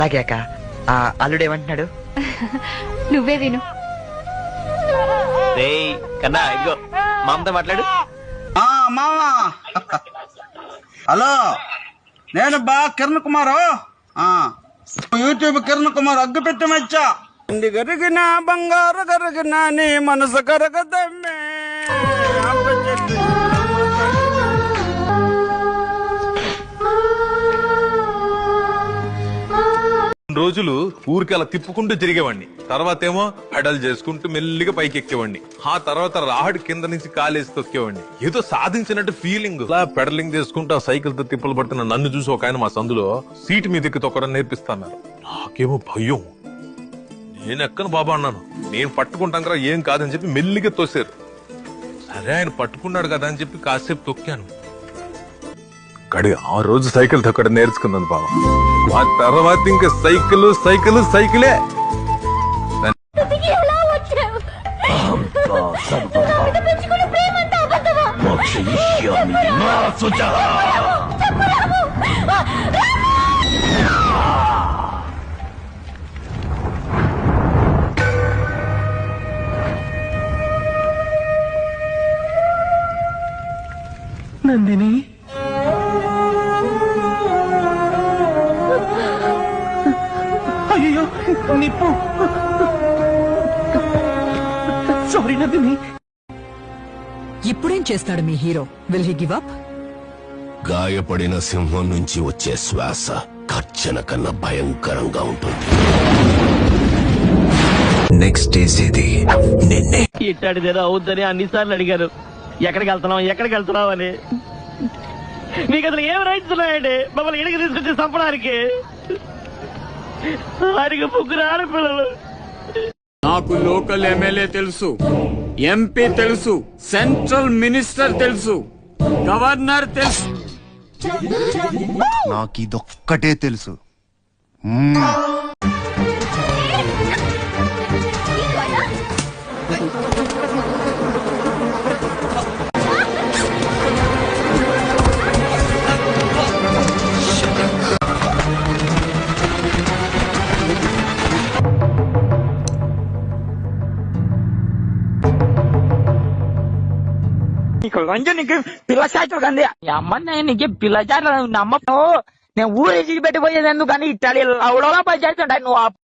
అలాగే అక్క. అల్లుడు ఏమంటున్నాడు? నువ్వే విను. కన్నా ఇదిగో మామతో మాట్లాడు. మామా హలో, నేను కిరణ్ కుమారు. యూట్యూబ్ కిరణ్ కుమార్ అగ్గు పెట్టి మచ్చా. ఇంది కరిగిన బంగారు కరిగిన నీ మనసు కరగదమ్మే. రోజులు ఊరికి అలా తిప్పుకుంటూ తిరిగేవాడిని. తర్వాత ఏమో పెడల్ చేసుకుంటూ మెల్లిగా పైకి ఎక్కేవాడిని. ఆ తర్వాత రాహడి కింద నుంచి కాలేసి తొక్కేవాడిని. ఏదో సాధించినట్టు ఫీలింగ్. అలా పెడలింగ్ చేసుకుంటూ ఆ సైకిల్ తో తిప్పలు పడుతున్న నన్ను చూసి ఒక ఆయన మా సందులో సీట్ మీద ఎక్కి తొక్కడం నేర్పిస్తున్నారు. నాకేమో భయం. నేను ఎక్కను బాబా అన్నాను. నేను పట్టుకుంటాను కదా, ఏం కాదని చెప్పి మెల్లిగా తోసారు. సరే ఆయన పట్టుకున్నాడు కదా అని చెప్పి కాసేపు తొక్కాను. కడి ఆ రోజు సైకిల్ తొక్కడం నేర్చుకున్నాను బాబా. ఆ తర్వాత ఇంకా సైకిల్ సైకిల్ సైకిలే. నందిని, అయ్యో నిప్పు. సారీ నందిని. ఇప్పుడేం చేస్తాడు మీ hero? Will he give up? గాయపడిన సింహం నుంచి వచ్చే శ్వాస కర్చన కన్నా భయంకరంగా ఉంటుంది. నెక్స్ట్ చేసేది నిన్నే. ఇట్టాడిదేదో అవుద్దని అన్నిసార్లు అడిగారు. ఎక్కడికి వెళ్తున్నావు అని. మీకు అసలు ఏం రైట్స్ ఉన్నాయండి మమ్మల్ని ఇడికి తీసుకొచ్చి చంపడానికి? వారికి ముగ్గురు ఆడపిల్లలు. నాకు లోకల్ ఎమ్మెల్యే తెలుసు, ఎంపీ తెలుసు, సెంట్రల్ మినిస్టర్ తెలుసు, గవర్నర్ తెలుసు. నాకు ఇదొక్కటే తెలుసు. నీకు పిల్ల శాతం కంది అమ్మ, నీకు పిల్ల శాతం నమ్మ. నేను ఊరి పెట్టిపోయేది ఎందుకు కానీ ఇట్టాలి అవడోలా పని చేస్తుంటా నువ్వు.